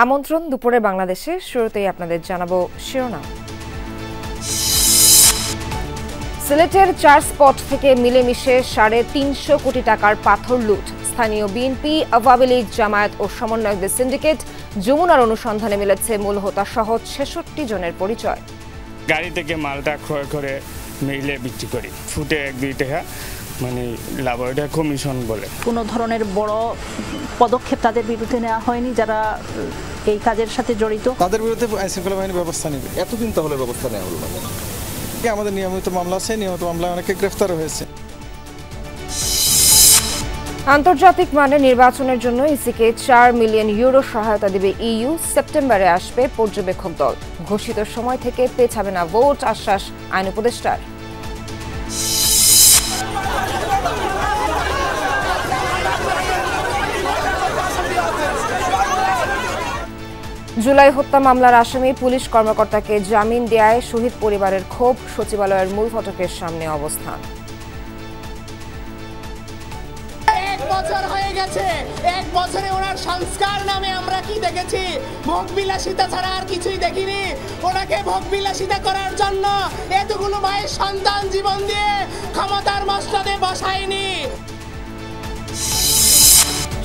আমন্ত্রণ দুপুরে বাংলাদেশে। শুরুতেই আপনাদের জানাবো শিরোনাম। সিলেটের 4 স্পট থেকে মিলেমিশে 350 কোটি টাকার পাথর লুট। স্থানীয় বিএনপি, আওয়ামী লীগ, জামায়াত ও সমন্বয়কদের সিন্ডিকেট। যমুনার অনুসন্ধানে মিলেছে মূল হোতা সহ 66 জনের পরিচয়। গাড়ি থেকে মালটা ক্রয় করে মিলে বিক্রি করি, ফুটে 1-2 টাকা মানে লাভ, এটা কমিশন বলে। কোনো ধরনের বড় পদক্ষেপ তাদের বিরুদ্ধে নেওয়া হয়নি যারা এই কাজের সাথে জড়িত। তাদের বিরুদ্ধে আইনশৃঙ্খলা বাহিনী ব্যবস্থা নেবে। এতদিন তাহলে ব্যবস্থা নেওয়া হলো না? আমাদের নিয়মিত মামলা আছে, নিয়মিত মামলায় অনেকে গ্রেফতার হয়েছে। আন্তর্জাতিক মানের নির্বাচনের জন্য ইসিকে 4 মিলিয়ন ইউরো সহায়তা দেবে ইইউ। সেপ্টেম্বরে আসবে পর্যবেক্ষক দল। ঘোষিত সময় থেকে পেছাবে না ভোট, আশ্বাস আইন উপদেষ্টার। জুলাই হত্যা মামলার আসামি পুলিশ কর্মকর্তাকে জামিন দেয়ায় শহীদ পরিবারের ক্ষোভ। সচিবালয়ের মূল ফটকের সামনে অবস্থান। 1 বছর হয়ে গেছে। 1 বছরে ওনার সংস্কার নামে আমরা কি দেখেছি? ভোগবিলাসিতা ছাড়া আর কিছুই দেখিনি। ওনাকে ভোগবিলাসিতা করার জন্য এতগুলো মায়ের সন্তান জীবন দিয়ে ক্ষমতার মস্তদে বসায়নি।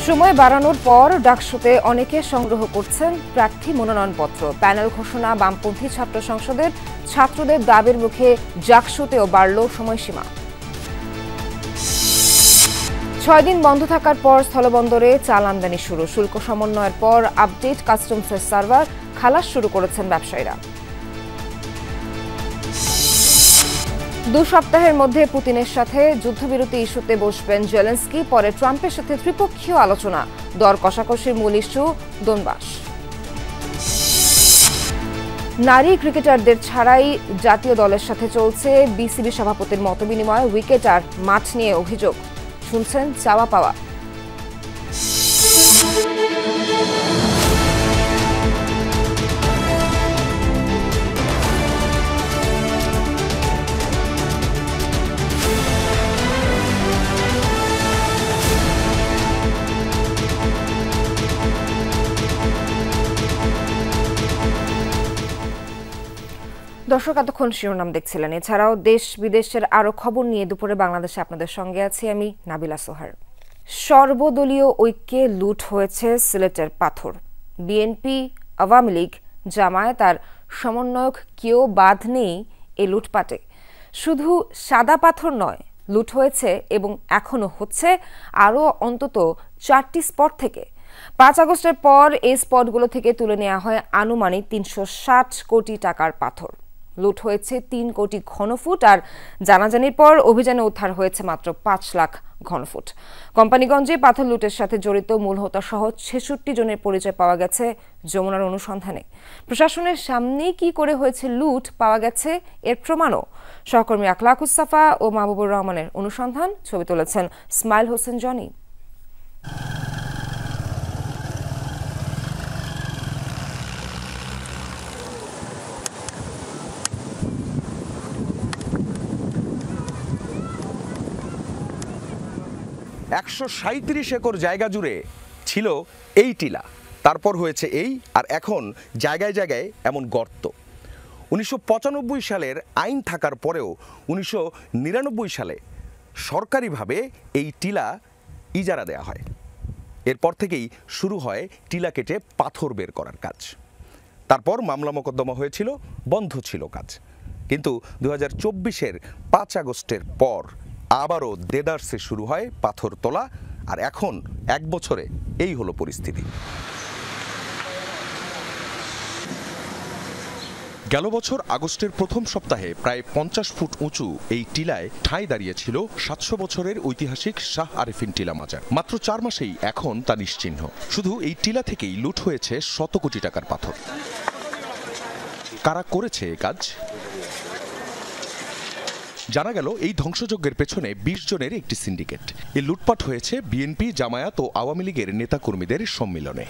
সময় বাড়ানোর পর ডাকসুতে অনেকে সংগ্রহ করছেন প্রার্থী মনোনয়নপত্র। প্যানেল ঘোষণা, বামপন্থী ছাত্র সংসদের ছাত্রদের দাবির মুখে ডাকসুতেও বাড়ল সময়সীমা। 6 দিন বন্ধ থাকার পর স্থলবন্দরে চাল আমদানি শুরু। শুল্ক সমন্বয়ের পর আপডেট কাস্টমসের সার্ভার, খালাস শুরু করেছেন ব্যবসায়ীরা। 2 সপ্তাহের মধ্যে পুতিনের সাথে যুদ্ধবিরতি ইস্যুতে বসবেন জেলেনস্কি। পরে ট্রাম্পের সাথে ত্রিপক্ষীয় আলোচনা। দর কষাকষির মূল ইস্যু দোনবাস। নারী ক্রিকেটারদের ছাড়াই জাতীয় দলের সাথে চলছে বিসিবি সভাপতির মতবিনিময়। উইকেট আর মাঠ নিয়ে অভিযোগ। শুনছেন চাওয়া পাওয়া। দর্শক, এতক্ষণ শিরোনাম দেখছিলেন। এছাড়াও দেশ বিদেশের আরো খবর নিয়ে দুপুরে বাংলাদেশে আপনাদের সঙ্গে আছি আমি নাবিলা সোহার। সর্বদলীয় ঐক্যে লুট হয়েছে সিলেটের পাথর। বিএনপি, আওয়ামী লীগ, জামায়াত আর সমন্বয়ক কেউ বাদ নেই এই লুটপাটে। শুধু সাদা পাথর নয়, লুট হয়েছে এবং এখনো হচ্ছে আরও অন্তত 4টি স্পট থেকে। 5 আগস্টের পর এই স্পটগুলো থেকে তুলে নেওয়া হয় আনুমানিক 360 কোটি টাকার পাথর। লুট হয়েছে 3 কোটি ঘনফুট, আর জানাজানির পর অভিযানে উদ্ধার হয়েছে মাত্র 5 লাখ ঘনফুট। কোম্পানিগঞ্জে পাথর লুটের সাথে জড়িত মূল হোতা সহ 66 জনের পরিচয় পাওয়া গেছে যমুনার অনুসন্ধানে। প্রশাসনের সামনেই কি করে হয়েছে লুট পাওয়া গেছে এর প্রমাণও। সহকর্মী আখলাকুস সাফা ও মাহবুবুর রহমানের অনুসন্ধান, ছবি তুলেছেন ইসমাইল হোসেন জনি। 137 একর জায়গা জুড়ে ছিল এই টিলা, তারপর হয়েছে এই, আর এখন জায়গায় জায়গায় এমন গর্ত। 1995 সালের আইন থাকার পরেও 1999 সালে সরকারিভাবে এই টিলা ইজারা দেওয়া হয়। এরপর থেকেই শুরু হয় টিলা কেটে পাথর বের করার কাজ। তারপর মামলা মোকদ্দমা হয়েছিল, বন্ধ ছিল কাজ। কিন্তু 2024-এর 5 আগস্টের পর আবারও দেদারসে শুরু হয় পাথর তোলা, আর এখন 1 বছরে এই হলো পরিস্থিতি। গেল বছর আগস্টের প্রথম সপ্তাহে প্রায় 50 ফুট উঁচু এই টিলায় ঠাঁই দাঁড়িয়েছিল 700 বছরের ঐতিহাসিক শাহ আরেফিন টিলা মাজার। মাত্র 4 মাসেই এখন তা নিশ্চিহ্ন। শুধু এই টিলা থেকেই লুট হয়েছে 100 কোটি টাকার পাথর। কারা করেছে এ কাজ? জানা গেল এই ধ্বংসযজ্ঞের পেছনে 20 জনের একটি সিন্ডিকেট। এই লুটপাট হয়েছে বিএনপি, জামায়াত ও আওয়ামী লীগের নেতাকর্মীদের সম্মিলনে।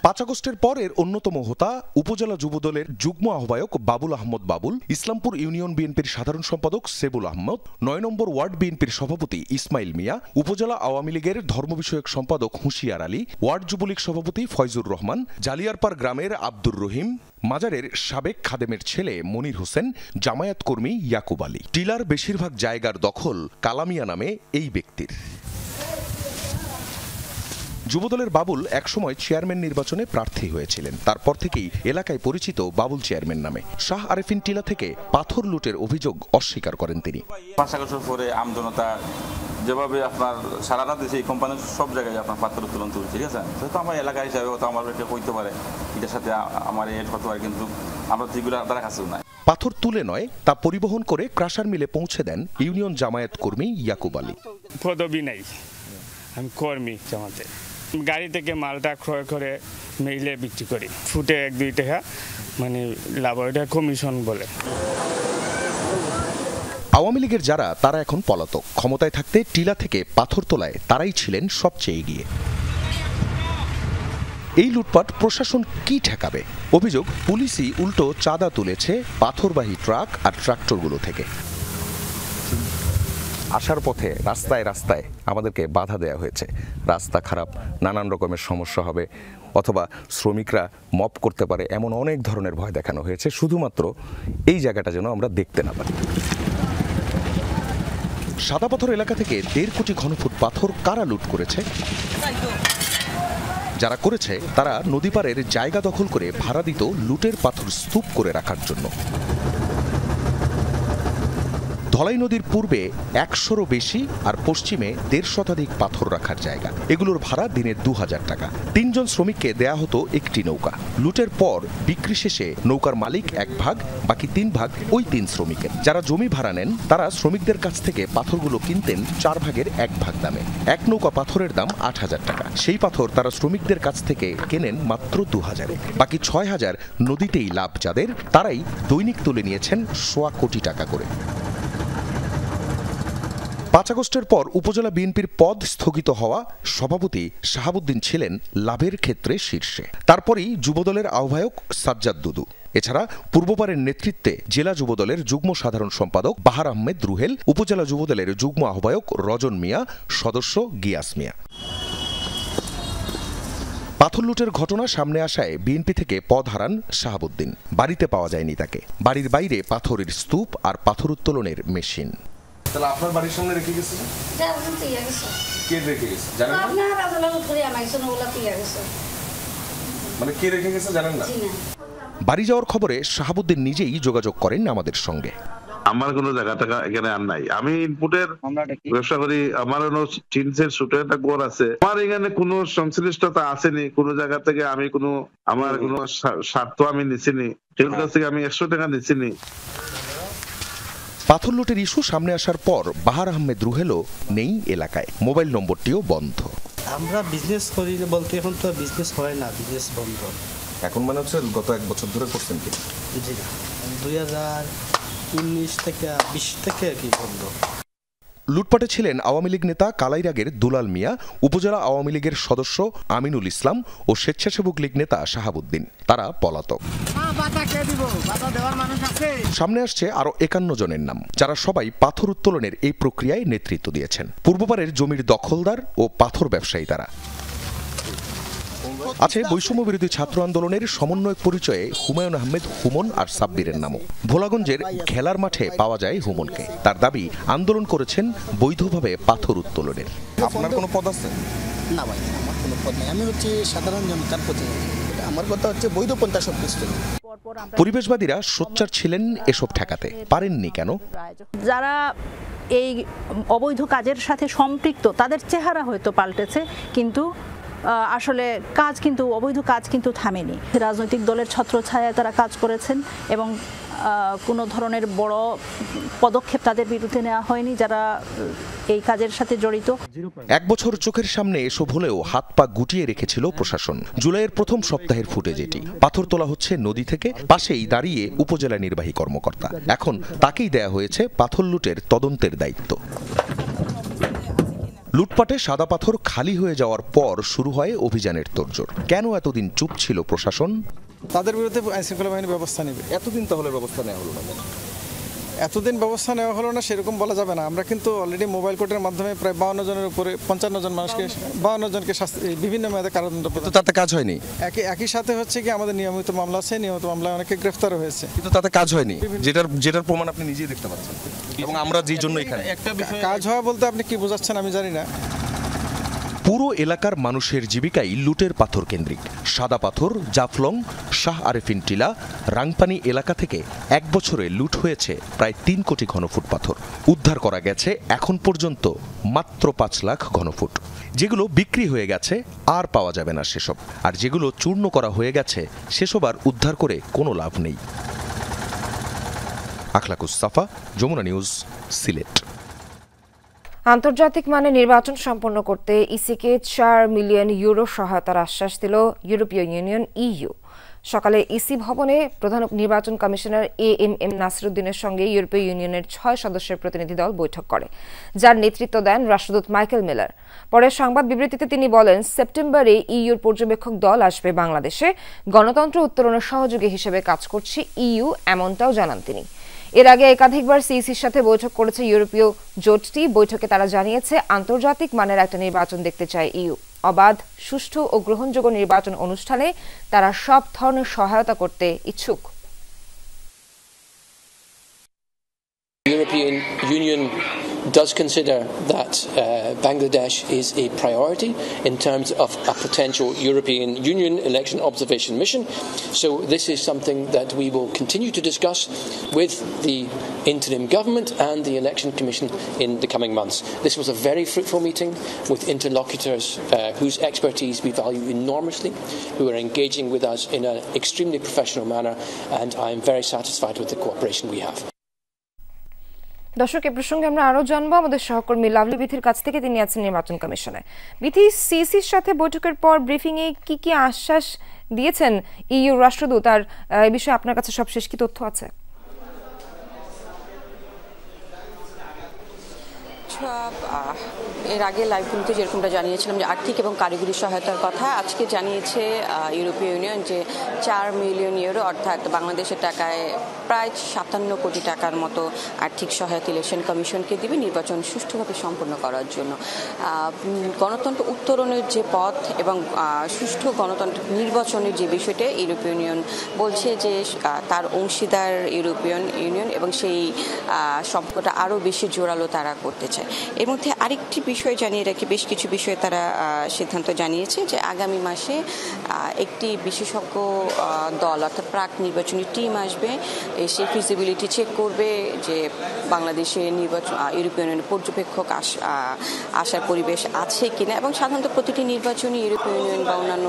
5 আগস্টের পরের অন্যতম হোতা উপজেলা যুবদলের যুগ্ম আহ্বায়ক বাবুল আহমদ বাবুল, ইসলামপুর ইউনিয়ন বিএনপির সাধারণ সম্পাদক সেবুল আহমদ, 9 নম্বর ওয়ার্ড বিএনপির সভাপতি ইসমাইল মিয়া, উপজেলা আওয়ামী লীগের ধর্ম বিষয়ক সম্পাদক হুঁশিয়ার আলী, ওয়ার্ড যুবলীগ সভাপতি ফয়জুর রহমান, জালিয়ারপাড় গ্রামের আব্দুর রহিম, মাজারের সাবেক খাদেমের ছেলে মনির হোসেন, জামায়াত কর্মী ইয়াকুব আলী। টিলার বেশিরভাগ জায়গার দখল কালামিয়া নামে এই ব্যক্তির। যুবদলের বাবুল একসময় চেয়ারম্যান নির্বাচনে প্রার্থী হয়েছিলেন। তারপর থেকেই এলাকায় পরিচিত বাবুল চেয়ারম্যান নামে। শাহ আরেফিন টিলা থেকে পাথর লুটের অভিযোগ অস্বীকার করেন তিনি। 5 আগস্টের পরে আমজনতা যেভাবে আপনার সারা রাত দেশে এই কোম্পানির সব জায়গায় আপনার পাথর উত্তোলন চলছে, ঠিক আছে, তো আমার এলাকা হিসাবে তো আমার এটা হইতে পারে, এটার সাথে আমার এড হতে পারে, কিন্তু আমরা যেগুলো তারা কাছেও নাই। পাথর তুলে নয়, তা পরিবহন করে ক্রাশার মিলে পৌঁছে দেন ইউনিয়ন জামায়াত কর্মী ইয়াকুব আলী। পদবি নাই, আমি কর্মী জামাতে। গাড়ি থেকে মালটা ক্রয় করে মিলে বিক্রি করি, ফুটে 1-2 টাকা মানে লাভ, এটা কমিশন বলে। আওয়ামী লীগের যারা, তারা এখন পলাতক। ক্ষমতায় থাকতে টিলা থেকে পাথর তোলায় তারাই ছিলেন সবচেয়ে এগিয়ে। এই লুটপাট প্রশাসন কি ঠেকাবে? অভিযোগ, পুলিশই উল্টো চাঁদা তুলেছে পাথরবাহী ট্রাক আর ট্রাক্টরগুলো থেকে। আসার পথে রাস্তায় রাস্তায় আমাদেরকে বাধা দেওয়া হয়েছে। রাস্তা খারাপ, নানান রকমের সমস্যা হবে, অথবা শ্রমিকরা মপ করতে পারে, এমন অনেক ধরনের ভয় দেখানো হয়েছে, শুধুমাত্র এই জায়গাটা যেন আমরা দেখতে না পারি। সাদা পাথর এলাকা থেকে 1.5 কোটি ঘনফুট পাথর কারা লুট করেছে? যারা করেছে তারা নদীপাড়ের জায়গা দখল করে ভাড়া দিত লুটের পাথর স্তূপ করে রাখার জন্য। ধলাই নদীর পূর্বে 100-রও বেশি আর পশ্চিমে 150 শতাধিক পাথর রাখার জায়গা। এগুলোর ভাড়া দিনে 2000 টাকা। 3 জন শ্রমিককে দেয়া হতো একটি নৌকা। লুটের পর বিক্রি শেষে নৌকার মালিক 1 ভাগ, বাকি 3 ভাগ ওই 3 শ্রমিকের। যারা জমি ভাড়া নেন তারা শ্রমিকদের কাছ থেকে পাথরগুলো কিনতেন 4 ভাগের 1 ভাগ দামে। এক নৌকা পাথরের দাম 8000 টাকা। সেই পাথর তারা শ্রমিকদের কাছ থেকে কেনেন মাত্র 2000-এ। বাকি 6000 নদীতেই লাভ যাদের, তারাই দৈনিক তুলে নিয়েছেন 1.25 কোটি টাকা করে। 5 আগস্টের পর উপজেলা বিএনপির পদ স্থগিত হওয়া সভাপতি শাহাবুদ্দিন ছিলেন লাভের ক্ষেত্রে শীর্ষে। তারপরেই যুবদলের আহ্বায়ক সাজ্জাদ দুদু। এছাড়া পূর্বপারের নেতৃত্বে জেলা যুবদলের যুগ্ম সাধারণ সম্পাদক বাহার আহমেদ রুহেল, উপজেলা যুবদলের যুগ্ম আহ্বায়ক রজন মিয়া, সদস্য গিয়াস মিয়া। পাথর লুটের ঘটনা সামনে আসায় বিএনপি থেকে পদ হারান শাহাবুদ্দিন। বাড়িতে পাওয়া যায়নি তাকে। বাড়ির বাইরে পাথরের স্তূপ আর পাথর উত্তোলনের মেশিন। তাহলে আপনার বাড়ির সামনে রেখে গেছে? কে রেখে গেছে জানেন না? মানে কে রেখে গেছে জানেন না? বাড়ি যাওয়ার খবরে শাহাবুদ্দিন নিজেই যোগাযোগ করেন আমাদের সঙ্গে। আমার কোনো জায়গা টাকা এখানে আর নাই। আমি ইনপুটের ব্যবসা করি, আমার টিনসের শুটের একটা ঘর আছে। আমার এখানে কোনো সংশ্লিষ্টতা আসেনি কোনো জায়গা থেকে। আমি কোনো আমার কোনো স্বার্থ আমি নিছিনি, কেউ কাছ থেকে আমি 100 টাকা নিছিনি। পাথর লুটের ইস্যু সামনে আসার পর বাহার আহমেদ রুহেলও নেই এলাকায়। মোবাইল নম্বরটিও বন্ধ। আমরা বিজনেস করি বলতে এখন তো বিজনেস হয় না, বিজনেস বন্ধ। এখন মানে হচ্ছে গত 1 বছর ধরে করছেন কি? জি না, 2019 থেকে 20 থেকে আর কি বন্ধ। লুটপাটে ছিলেন আওয়ামী লীগ নেতা কালাইরাগের দুলাল মিয়া, উপজেলা আওয়ামী লীগের সদস্য আমিনুল ইসলাম ও স্বেচ্ছাসেবক লীগ নেতা শাহাবুদ্দিন। তারা পলাতক। সামনে আসছে আরো 51 জনের নাম, যারা সবাই পাথর উত্তোলনের এই প্রক্রিয়ায় নেতৃত্ব দিয়েছেন। পূর্বপারের জমির দখলদার ও পাথর ব্যবসায়ী তারা। আছে বৈষম্য বিরোধী ছাত্র আন্দোলনের সমন্বয়ক পরিচয়ে হুমায়ুন আহমেদ হুমন আর সাব্বিরের নামও। ভোলাগঞ্জের খেলার মাঠে পাওয়া যায় হুমনকে। তার দাবি আন্দোলন করেছেন বৈধভাবে পাথর উত্তোলনের। আপনার কোনো পদ আছে? না ভাই, আমার কোনো পদ নেই। আমি হচ্ছে সাধারণ জনতার প্রতিনিধি। আমার কথা হচ্ছে বৈধ পন্থা সব কিছু। পরিবেশবাদীরা সোচ্চার ছিলেন এসব ঠেকাতে, পারেননি কেন? যারা এই অবৈধ কাজের সাথে সম্পৃক্ত তাদের চেহারা হয়তো পাল্টেছে, কিন্তু আসলে কাজ কিন্তু অবৈধ কাজ কিন্তু থামেনি। রাজনৈতিক দলের ছত্রছায়ায় তারা কাজ করেছেন এবং কোনো ধরনের বড় পদক্ষেপ তাদের বিরুদ্ধে নেওয়া হয়নি যারা এই কাজের সাথে জড়িত। 1 বছর চোখের সামনে এসব হলেও হাত পা গুটিয়ে রেখেছিল প্রশাসন। জুলাইয়ের প্রথম সপ্তাহের ফুটেজ এটি। পাথর তোলা হচ্ছে নদী থেকে, পাশেই দাঁড়িয়ে উপজেলা নির্বাহী কর্মকর্তা। এখন তাকেই দেয়া হয়েছে পাথর লুটের তদন্তের দায়িত্ব। লুটপাটে সাদা পাথর খালি হয়ে যাওয়ার পর শুরু হয় অভিযানের তোড়জোড়। কেন এতদিন চুপ ছিল প্রশাসন? তাদের বিরুদ্ধে আইনশৃঙ্খলা বাহিনী ব্যবস্থা নেবে। এতদিন তাহলে ব্যবস্থা নেওয়া হলো না? এতদিন ব্যবস্থা নেওয়া হলো না সেরকম বলা যাবে না। আমরা কিন্তু অলরেডি মোবাইল কোর্টের মাধ্যমে প্রায় 52 জনের উপরে 55 জন মানুষকে 52 জনকে বিভিন্ন মেয়াদে কারাদণ্ড কিন্তু তাতে কাজ হয়নি। একই সাথে হচ্ছে কি আমাদের নিয়মিত মামলা আছে, নিয়মিত মামলায় অনেকে গ্রেফতার হয়েছে, কিন্তু তাতে কাজ হয়নি, যেটার প্রমাণ আপনি নিজেই দেখতে পাচ্ছেন। এবং আমরা যে জন্য এখানে কাজ হওয়া বলতে আপনি কি বোঝাচ্ছেন আমি জানি না। পুরো এলাকার মানুষের জীবিকাই লুটের পাথর কেন্দ্রিক। সাদা পাথর, জাফলং, শাহ আরেফিন টিলা, রাংপানি এলাকা থেকে এক বছরে লুট হয়েছে প্রায় 3 কোটি ঘনফুট পাথর। উদ্ধার করা গেছে এখন পর্যন্ত মাত্র 5 লাখ ঘনফুট। যেগুলো বিক্রি হয়ে গেছে আর পাওয়া যাবে না সেসব, আর যেগুলো চূর্ণ করা হয়ে গেছে সেসব আর উদ্ধার করে কোনো লাভ নেই। আখলাকুস সাফা, যমুনা নিউজ, সিলেট। আন্তর্জাতিক মানে নির্বাচন সম্পন্ন করতে ইসিকে 4 মিলিয়ন ইউরো সহায়তার আশ্বাস দিল ইউরোপীয় ইউনিয়ন ইইউ। সকালে ইসি ভবনে প্রধান নির্বাচন কমিশনার এএমএম নাসিরুদ্দিনের সঙ্গে ইউরোপীয় ইউনিয়নের 6 সদস্যের প্রতিনিধি দল বৈঠক করে, যার নেতৃত্ব দেন রাষ্ট্রদূত মাইকেল মিলার। পরে সংবাদ বিবৃতিতে তিনি বলেন, সেপ্টেম্বরে ইইউর পর্যবেক্ষক দল আসবে বাংলাদেশে। গণতন্ত্র উত্তরণের সহযোগী হিসেবে কাজ করছে ইইউ, এমনটাও জানান তিনি। এর আগে একাধিকবার সিইসির সাথে বৈঠক করেছে ইউরোপীয় জোটটি। বৈঠকে তারা জানিয়েছে আন্তর্জাতিক মানের একটা নির্বাচন দেখতে চায় ইইউ। অবাধ, সুষ্ঠু ও গ্রহণযোগ্য নির্বাচন অনুষ্ঠানে তারা সব ধরনের সহায়তা করতে ইচ্ছুক। European Union does consider that Bangladesh is a priority in terms of a potential European Union election observation mission. So this is something that we will continue to discuss with the interim government and the election commission in the coming months. This was a very fruitful meeting with interlocutors whose expertise we value enormously, who are engaging with us in an extremely professional manner, and I am very satisfied with the cooperation we have. দর্শক, এ প্রসঙ্গে আমরা আরো জানবো আমাদের সহকর্মী lovely বিথির কাছ থেকে। তিনি আছেন নির্বাচন কমিশনে। বিথি, সিসির সাথে বৈঠকের পর ব্রিফিং এ কি কি আশ্বাস দিয়েছেন ইইউ রাষ্ট্রদূত, আর এই বিষয়ে আপনার কাছে সবশেষ কি তথ্য আছে? এর আগে লাইভগুলোতে যেরকমটা জানিয়েছিলাম যে আর্থিক এবং কারিগরি সহায়তার কথা, আজকে জানিয়েছে ইউরোপীয় ইউনিয়ন যে 4 মিলিয়ন ইউরো অর্থাৎ বাংলাদেশের টাকায় প্রায় 57 কোটি টাকার মতো আর্থিক সহায়তা ইলেকশন কমিশনকে দিবে নির্বাচন সুষ্ঠুভাবে সম্পন্ন করার জন্য। গণতন্ত্র উত্তরণের যে পথ এবং সুষ্ঠু গণতন্ত্র নির্বাচনের যে বিষয়টা ইউরোপীয় ইউনিয়ন বলছে যে তার অংশীদার ইউরোপিয়ান ইউনিয়ন এবং সেই সম্পর্কটা আরও বেশি জোরালো তারা করতে চায়। এর মধ্যে আরেকটি বিষয় জানিয়ে রাখি, বেশ কিছু বিষয়ে তারা সিদ্ধান্ত জানিয়েছে যে আগামী মাসে একটি বিশেষজ্ঞ দল অর্থাৎ প্রাক নির্বাচনী টিম আসবে, এসে ফিজিবিলিটি চেক করবে যে বাংলাদেশে নির্বাচন ইউরোপীয় ইউনিয়নের পর্যবেক্ষক আসার পরিবেশ আছে কিনা। এবং সাধারণত প্রতিটি নির্বাচনী ইউরোপীয় ইউনিয়ন বা অন্যান্য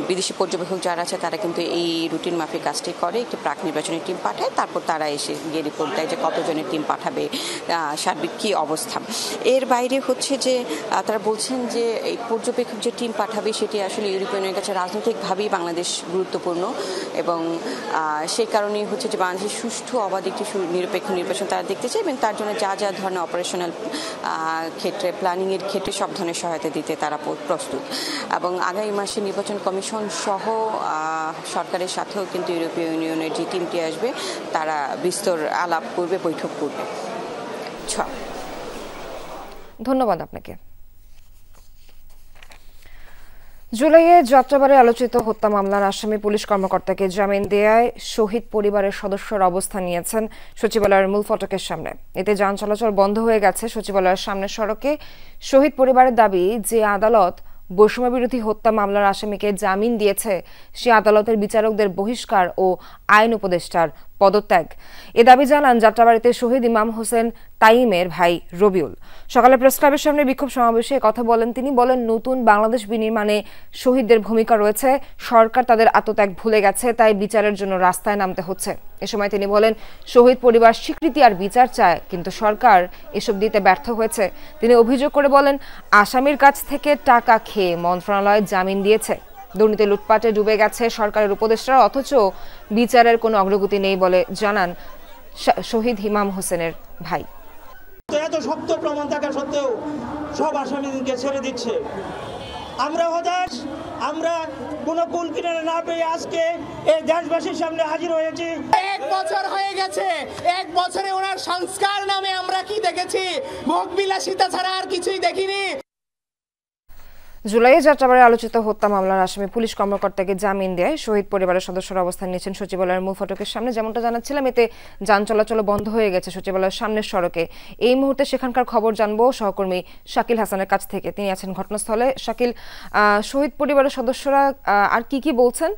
বিদেশি পর্যবেক্ষক যারা আছে তারা কিন্তু এই রুটিন মাফিক কাজটি করে, একটি প্রাক নির্বাচনী টিম পাঠায়, তারপর তারা এসে গিয়ে রিপোর্ট দেয় যে কতজনের টিম পাঠাবে, সার্বিক কী অবস্থা। এর বাইরে হচ্ছে যে তারা বলছেন যে এই পর্যবেক্ষক যে টিম পাঠাবে সেটি আসলে ইউরোপীয় ইউনিয়নের কাছে রাজনৈতিকভাবেই বাংলাদেশ গুরুত্বপূর্ণ এবং সেই কারণেই হচ্ছে যে বাংলাদেশের সুষ্ঠু অবাধ একটি নিরপেক্ষ নির্বাচন তারা দেখতে চায় এবং তার জন্য যা যা ধরনের অপারেশনাল ক্ষেত্রে প্ল্যানিংয়ের ক্ষেত্রে সব ধরনের সহায়তা দিতে তারা প্রস্তুত। এবং আগামী মাসে নির্বাচন কমিশন সহ সরকারের সাথেও কিন্তু ইউরোপীয় ইউনিয়নের যে টিমটি আসবে তারা বিস্তর আলাপ করবে, বৈঠক করবে। ধন্যবাদ আপনাকে। জুলাইয়ে যাত্রাবাড়ে আলোচিত হত্যা মামলার আসামি পুলিশ কর্মকর্তাকে জামিন দেয়ায় শহীদ পরিবারের সদস্যরা অবস্থান নিয়েছেন সচিবালয়ের মূল ফটকের সামনে। এতে যান চলাচল বন্ধ হয়ে গেছে সচিবালয়ের সামনের সড়কে। শহীদ পরিবারের দাবি যে আদালত বৈষম্য বিরোধী হত্যা মামলার আসামিকে জামিন দিয়েছে সে আদালতের বিচারকদের বহিষ্কার ও আইন উপদেষ্টার পদত্যাগ। এ দাবি জানান যাত্রাবাড়িতে শহীদ ইমাম হোসেন তাইমের ভাই রবিউল। সকালে প্রেস ক্লাবের সামনে বিক্ষোভ সমাবেশে কথা বলেন তিনি। বলেন, নতুন বাংলাদেশ বিনির্মাণে শহীদদের ভূমিকা রয়েছে, সরকার তাদের আত্মত্যাগ ভুলে গেছে, তাই বিচারের জন্য রাস্তায় নামতে হচ্ছে। এ সময় তিনি বলেন, শহীদ পরিবার স্বীকৃতি আর বিচার চায়, কিন্তু সরকার এসব দিতে ব্যর্থ হয়েছে। তিনি অভিযোগ করে বলেন, আসামির কাছ থেকে টাকা খেয়ে মন্ত্রণালয় জামিন দিয়েছে। দুর্নীতি লুটপাটে ডুবে গেছে সরকারের উপদেষ্টারা, অথচ বিচারের কোনো অগ্রগতি নেই বলে জানান শহীদ ইমাম হোসেনের ভাই। এত শক্ত প্রমাণ থাকা সত্ত্বেও সব আসামিদেরকে ছেড়ে দিচ্ছে। আমরা হতাশ, আমরা কোনো কুল কিনারা না পেয়ে আজকে এই দেশবাসীর সামনে হাজির হয়েছি। 1 বছর হয়ে গেছে, 1 বছরে ওনার সংস্কার নামে আমরা কি দেখেছি? ভোগবিলাসিতা ছাড়া আর কিছুই দেখিনি। জুলাইয়ে যাত্রাবাড়ে আলোচিত হত্যা মামলার আসামি পুলিশ কর্মকর্তাকে জামিন দেয় শহীদ পরিবারের সদস্যরা অবস্থান নিয়েছেন সচিবালয়ের মূল ফটকের সামনে। যেমনটা জানাচ্ছিলাম, এতে যান চলাচল বন্ধ হয়ে গেছে সচিবালয়ের সামনের সড়কে। এই মুহূর্তে সেখানকার খবর জানবো সহকর্মী শাকিল হাসানের কাছ থেকে, তিনি আছেন ঘটনাস্থলে। শাকিল, শহীদ পরিবারের সদস্যরা আর কি বলছেন,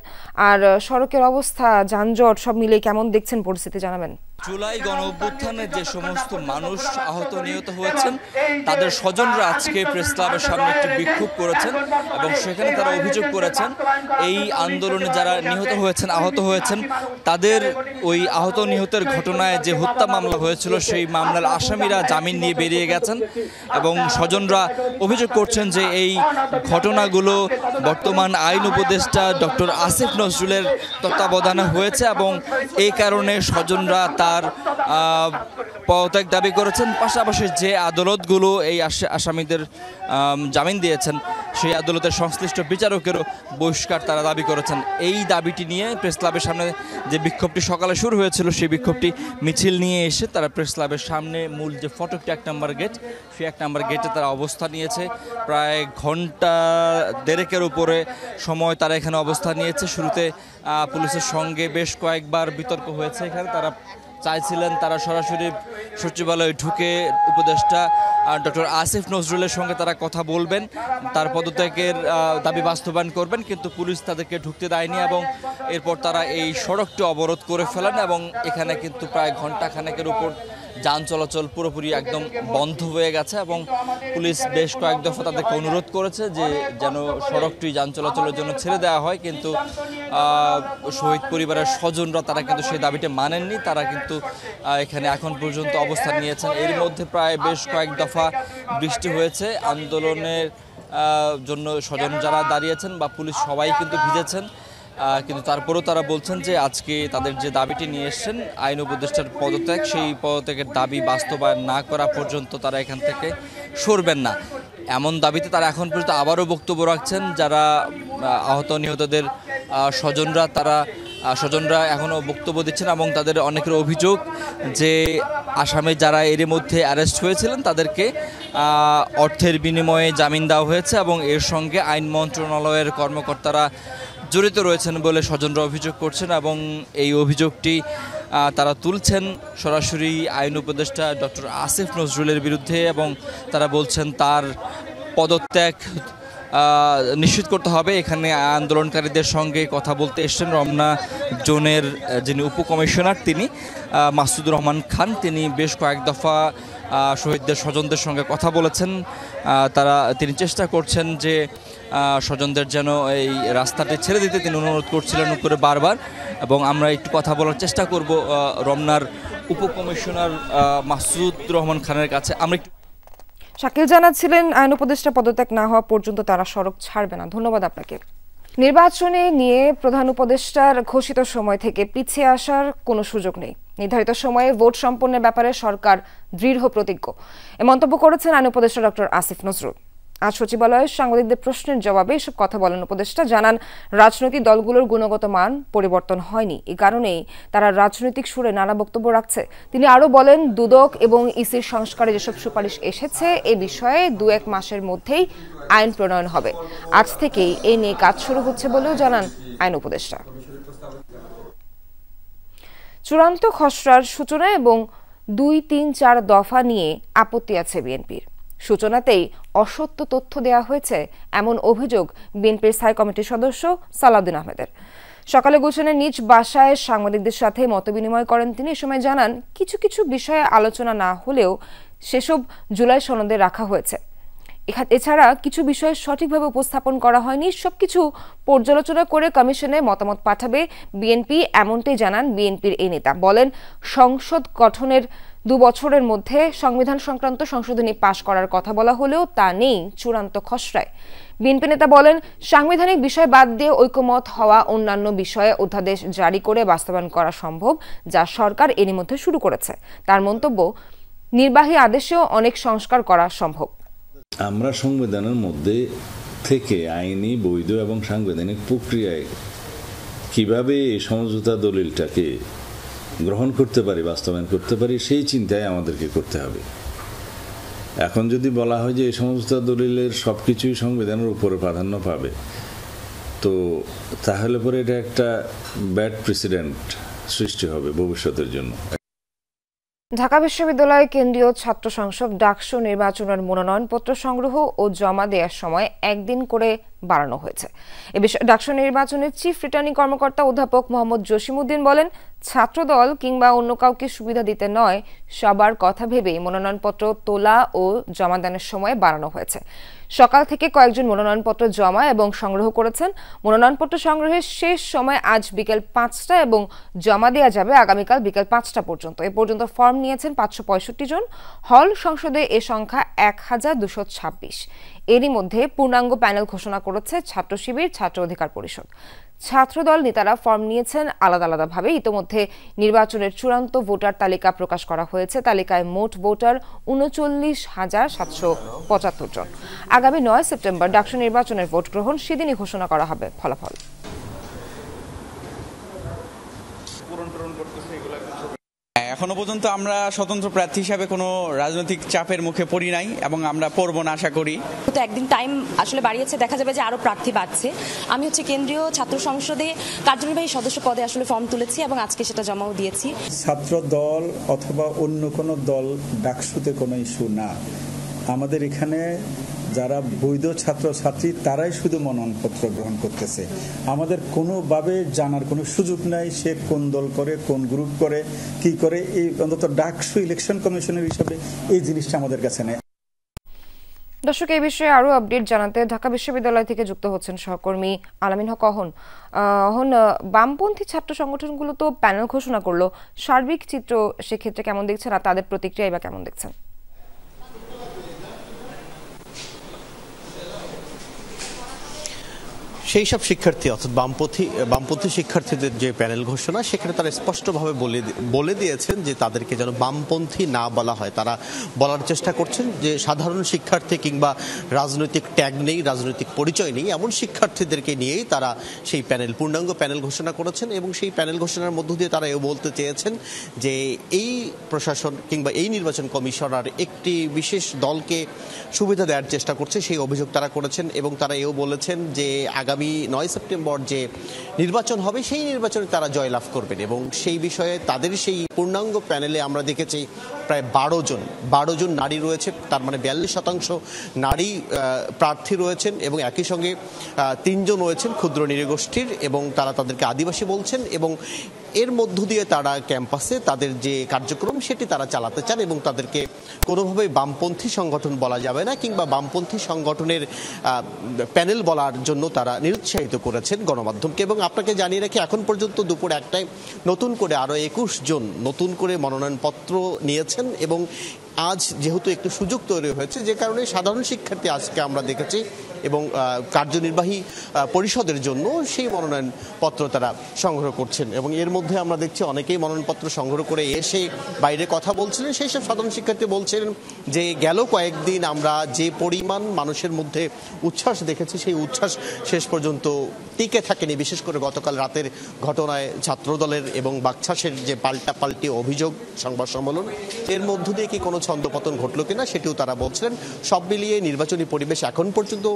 আর সড়কের অবস্থা, যানজট সব মিলে কেমন দেখছেন পরিস্থিতি, জানাবেন। জুলাই গণ অভ্যুত্থানে যে সমস্ত মানুষ আহত নিহত হয়েছেন তাদের স্বজনরা আজকে প্রেস ক্লাবের সামনে একটি বিক্ষোভ করেছেন এবং সেখানে তারা অভিযোগ করেছেন এই আন্দোলনে যারা নিহত হয়েছেন, আহত হয়েছেন, তাদের ওই আহত নিহতের ঘটনায় যে হত্যা মামলা হয়েছিল সেই মামলার আসামিরা জামিন নিয়ে বেরিয়ে গেছেন এবং স্বজনরা অভিযোগ করছেন যে এই ঘটনাগুলো বর্তমান আইন উপদেষ্টা ডক্টর আসিফ নজরুলের তত্ত্বাবধানে হয়েছে এবং এই কারণে স্বজনরা তার পদত্যাগ দাবি করেছেন। পাশাপাশি যে আদালতগুলো এই আসামিদের জামিন দিয়েছেন সেই আদালতের সংশ্লিষ্ট বিচারকেরও বহিষ্কার তারা দাবি করেছেন। এই দাবিটি নিয়ে প্রেস ক্লাবের সামনে যে বিক্ষোভটি সকালে শুরু হয়েছিল সেই বিক্ষোভটি মিছিল নিয়ে এসে তারা প্রেস ক্লাবের সামনে মূল যে ফটকটি 1 নম্বর গেট, সেই 1 নম্বর গেটে তারা অবস্থান নিয়েছে। প্রায় ঘন্টা দেড়েকের উপরে সময় তারা এখানে অবস্থান নিয়েছে। শুরুতে পুলিশের সঙ্গে বেশ কয়েকবার বিতর্ক হয়েছে। এখানে তারা চাইছিলেন তারা সরাসরি সচিবালয়ে ঢুকে উপদেষ্টা ডক্টর আসিফ নজরুলের সঙ্গে তারা কথা বলবেন, তার পদত্যাগের দাবি বাস্তবায়ন করবেন, কিন্তু পুলিশ তাদেরকে ঢুকতে দেয়নি এবং এরপর তারা এই সড়কটি অবরোধ করে ফেলেন এবং এখানে কিন্তু প্রায় ঘণ্টাখানেকের উপর যান চলাচল পুরোপুরি একদম বন্ধ হয়ে গেছে এবং পুলিশ বেশ কয়েক দফা তাদেরকে অনুরোধ করেছে যে যেন সড়কটি যান চলাচলের জন্য ছেড়ে দেওয়া হয়, কিন্তু শহীদ পরিবারের স্বজনরা তারা কিন্তু সেই দাবিটা মানেননি। তারা কিন্তু এখানে এখন পর্যন্ত অবস্থান নিয়েছেন। এর মধ্যে প্রায় বেশ কয়েক দফা বৃষ্টি হয়েছে। আন্দোলনের জন্য স্বজন যারা দাঁড়িয়েছেন বা পুলিশ সবাই কিন্তু ভিজেছেন, কিন্তু তারপরেও তারা বলছেন যে আজকে তাদের যে দাবিটি নিয়ে এসছেন আইন উপদেষ্টার পদত্যাগ, সেই পদত্যাগের দাবি বাস্তবায়ন না করা পর্যন্ত তারা এখান থেকে সরবেন না। এমন দাবিতে তারা এখন পর্যন্ত আবারও বক্তব্য রাখছেন। যারা আহত নিহতদের স্বজনরা এখনও বক্তব্য দিচ্ছেন এবং তাদের অনেকের অভিযোগ যে আসামে যারা এর মধ্যে অ্যারেস্ট হয়েছিলেন তাদেরকে অর্থের বিনিময়ে জামিন দেওয়া হয়েছে এবং এর সঙ্গে আইন মন্ত্রণালয়ের কর্মকর্তারা জড়িত রয়েছেন বলে স্বজনরা অভিযোগ করছেন এবং এই অভিযোগটি তারা তুলছেন সরাসরি আইন উপদেষ্টা ডক্টর আসিফ নজরুলের বিরুদ্ধে এবং তারা বলছেন তার পদত্যাগ নিশ্চিত করতে হবে। এখানে আন্দোলনকারীদের সঙ্গে কথা বলতে এসছেন রমনা জোনের যিনি উপকমিশনার তিনি মাসুদুর রহমান খান, তিনি বেশ কয়েক দফা শহীদদের স্বজনদের সঙ্গে কথা বলেছেন। তিনি চেষ্টা করছেন যে স্বজনদের যেন এই রাস্তাটি ছেড়ে দিতে তিনি অনুরোধ করছিলেন উপরে বারবার এবং আমরা একটু কথা বলার চেষ্টা করব রমনার উপকমিশনার মাসুদ রহমান খানের কাছে। আমরা শাকিল জানাচ্ছিলেন আইন উপদেষ্টা পদত্যাগ না হওয়া পর্যন্ত তারা সড়ক ছাড়বে না। ধন্যবাদ আপনাকে। নির্বাচনে নিয়ে প্রধান উপদেষ্টার ঘোষিত সময় থেকে পিছিয়ে আসার কোনো সুযোগ নেই। নির্ধারিত সময়ে ভোট সম্পন্নের ব্যাপারে সরকার দৃঢ় প্রতিজ্ঞ, এ মন্তব্য করেছেন আইন উপদেষ্টা ডক্টর আসিফ নজরুল। আজ সচিবালয়ে সাংবাদিকদের প্রশ্নের জবাবে এসব কথা বলেন উপদেষ্টা। জানান রাজনৈতিক দলগুলোর গুণগত মান পরিবর্তন হয়নি, এই কারণেই তারা রাজনৈতিক সুরে নানা বক্তব্য রাখছে। তিনি আরও বলেন দুদক এবং ইসির সংস্কারে যেসব সুপারিশ এসেছে এ বিষয়ে 2-1 মাসের মধ্যেই আইন প্রণয়ন হবে। আজ থেকেই এ নিয়ে কাজ শুরু হচ্ছে বলেও জানান আইন উপদেষ্টা। চূড়ান্ত খসড়ার সূচনা এবং 2-3-4 দফা নিয়ে আপত্তি আছে বিএনপির। সূচনাতেই অসত্য তথ্য দেওয়া হয়েছে এমন অভিযোগ বিএনপির স্থায়ী কমিটির সদস্য সালাউদ্দিন আহমেদের। সকালে গুলশানের নিজ বাসায় সাংবাদিকদের সাথে মতবিনিময় করেন তিনি। এ সময় জানান কিছু কিছু বিষয়ে আলোচনা না হলেও সেসব জুলাই সনদে রাখা হয়েছে। এছাড়া কিছু বিষয় সঠিকভাবে উপস্থাপন করা হয়নি, সবকিছু পর্যালোচনা করে কমিশনে মতামত পাঠাবে বিএনপি, এমনটাই জানান বিএনপির এই নেতা। বলেন সংসদ গঠনের 2 বছরের মধ্যে সংবিধান সংক্রান্ত সংশোধনী পাশ করার কথা বলা হলেও তা নেই চূড়ান্ত খসড়ায়। বিএনপি নেতা বলেন সাংবিধানিক বিষয় বাদ দিয়ে ঐকমত হওয়া অন্যান্য বিষয়ে অধ্যাদেশ জারি করে বাস্তবায়ন করা সম্ভব, যা সরকার এরই মধ্যে শুরু করেছে। তার মন্তব্য নির্বাহী আদেশেও অনেক সংস্কার করা সম্ভব। আমরা সংবিধানের মধ্যে থেকে আইনি, বৈধ এবং সাংবিধানিক প্রক্রিয়ায় কিভাবে এই সমঝোতা দলিলটাকে গ্রহণ করতে পারি, বাস্তবায়ন করতে পারি, সেই চিন্তায় আমাদেরকে করতে হবে। এখন যদি বলা হয় যে এই সমঝোতা দলিলের সব কিছুই সংবিধানের উপরে প্রাধান্য পাবে, তো তাহলে পরে এটা একটা ব্যাড প্রেসিডেন্ট সৃষ্টি হবে ভবিষ্যতের জন্য। ঢাকা বিশ্ববিদ্যালয় কেন্দ্রীয় ছাত্র সংসদ ডাকসু নির্বাচনের মনোনয়নপত্র সংগ্রহ ও জমা দেওয়ার সময় একদিন করে বাড়ানো হয়েছে। এ বিষয়ে ডাকসু নির্বাচনের চিফ রিটার্নিং কর্মকর্তা অধ্যাপক মোহাম্মদ জসিমউদ্দিন বলেন, ছাত্রদল কিংবা অন্য কাউকে সুবিধা দিতে নয়, সবার কথা ভেবেই মনোনয়নপত্র তোলা ও জমা দানের সময় বাড়ানো হয়েছে। সকাল থেকে কয়েকজন মনোনয়নপত্র জমা এবং সংগ্রহ করেছেন। মনোনয়নপত্র সংগ্রহের শেষ সময় আজ বিকেল 5টা এবং জমা দেওয়া যাবে আগামীকাল বিকেল 5টা পর্যন্ত। এ পর্যন্ত ফর্ম নিয়েছেন 565 জন। হল সংসদে এ সংখ্যা 1226। এরই মধ্যে পূর্ণাঙ্গ প্যানেল ঘোষণা করেছে ছাত্র শিবির, ছাত্র অধিকার পরিষদ। ছাত্রদল নেতারা ফর্ম নিয়েছেন আলাদা আলাদাভাবে। ইতোমধ্যে নির্বাচনের চূড়ান্ত ভোটার তালিকা প্রকাশ করা হয়েছে। তালিকায় মোট ভোটার 39,775 জন। আগামী 9 সেপ্টেম্বর ডাকসু নির্বাচনের ভোট গ্রহণ, সেদিনই ঘোষণা করা হবে ফলাফল। এখনো পর্যন্ত আমরা স্বতন্ত্র প্রার্থী হিসাবে কোনো রাজনৈতিক চাপের মুখে পড়ি নাই এবং আমরা পড়ব না আশা করি। তো একদিন টাইম আসলে বাড়িয়েছে, দেখা যাবে যে আরো প্রার্থী বাড়ছে। আমি কেন্দ্রীয় ছাত্র সংসদে কার্যনির্বাহী সদস্য পদে আসলে ফর্ম তুলেছি এবং আজকে সেটা জমাও দিয়েছি। ছাত্র দল অথবা অন্য কোনো দল ডাকসুতে কোনো ইস্যু না। আমাদের এখানে যারা বৈধ ছাত্রছাত্রী তারাই শুধু মনোনয়নপত্র গ্রহণ করতেছে। আমাদের কোনোভাবে জানার কোনো সুযোগ নাই সে কোন দল করে, কোন গ্রুপ করে, কি করে। এই অন্তত ডাকসু ইলেকশন কমিশনের হিসাবে এই জিনিসটা আমাদের কাছে নেই। দর্শক, এই বিষয়ে আরো আপডেট জানাতে ঢাকা বিশ্ববিদ্যালয় থেকে যুক্ত হচ্ছেন সহকর্মী আলামিন হক অহন। বামপন্থী ছাত্র সংগঠনগুলো তো প্যানেল ঘোষণা করলো, সার্বিক চিত্র সেক্ষেত্রে কেমন দেখছেন আর তাদের প্রতিক্রিয়া বা কেমন দেখছেন? সেই সব শিক্ষার্থী অর্থাৎ বামপন্থী শিক্ষার্থীদের যে প্যানেল ঘোষণা, সেখানে তারা স্পষ্টভাবে বলে দিয়েছেন যে তাদেরকে যেন বামপন্থী না বলা হয়। তারা বলার চেষ্টা করছেন যে সাধারণ শিক্ষার্থী কিংবা রাজনৈতিক ট্যাগ নেই, রাজনৈতিক পরিচয় নেই, এমন শিক্ষার্থীদেরকে নিয়েই তারা সেই পূর্ণাঙ্গ প্যানেল ঘোষণা করেছেন। এবং সেই প্যানেল ঘোষণার মধ্য দিয়ে তারা এও বলতে চেয়েছেন যে এই প্রশাসন কিংবা এই নির্বাচন কমিশনার একটি বিশেষ দলকে সুবিধা দেওয়ার চেষ্টা করছে, সেই অভিযোগ তারা করেছেন। এবং তারা এও বলেছেন যে আগামী 9 সেপ্টেম্বর যে নির্বাচন হবে সেই নির্বাচনে তারা জয়লাভ করবেন। এবং সেই বিষয়ে তাদের সেই পূর্ণাঙ্গ প্যানেলে আমরা দেখেছি প্রায় 12 জন নারী রয়েছে, তার মানে 42% নারী প্রার্থী রয়েছেন। এবং একই সঙ্গে 3 জন রয়েছেন ক্ষুদ্র নৃগোষ্ঠীর এবং তারা তাদেরকে আদিবাসী বলছেন। এবং এর মধ্য দিয়ে তারা ক্যাম্পাসে তাদের যে কার্যক্রম সেটি তারা চালাতে চান এবং তাদেরকে কোনোভাবেই বামপন্থী সংগঠন বলা যাবে না কিংবা বামপন্থী সংগঠনের প্যানেল বলার জন্য তারা নিরুৎসাহিত করেছেন গণমাধ্যমকে। এবং আপনাকে জানিয়ে রাখি, এখন পর্যন্ত দুপুর 1টায় নতুন করে আরও 21 জন নতুন করে মনোনয়নপত্র নিয়েছেন। এবং আজ যেহেতু একটু সুযোগ তৈরি হয়েছে, যে কারণে সাধারণ শিক্ষার্থী আজকে আমরা দেখেছি এবং কার্যনির্বাহী পরিষদের জন্য সেই মনোনয়নপত্র তারা সংগ্রহ করছেন। এবং এর মধ্যে আমরা দেখছি অনেকেই মনোনয়নপত্র সংগ্রহ করে এসে বাইরে কথা বলছিলেন। সেই সব সাধারণ শিক্ষার্থী বলছিলেন যে গেল কয়েকদিন আমরা যে পরিমাণ মানুষের মধ্যে উচ্ছ্বাস দেখেছি, সেই উচ্ছ্বাস শেষ পর্যন্ত টিকে থাকেনি। বিশেষ করে গতকাল রাতের ঘটনায় ছাত্রদলের এবং বাকছাসের যে পাল্টাপাল্টি অভিযোগ সংবাদ সম্মেলন, এর মধ্য দিয়ে কি কোনো ছন্দপতন ঘটলো কিনা সেটিও তারা বলছিলেন। সব মিলিয়ে নির্বাচনী পরিবেশ এখন পর্যন্ত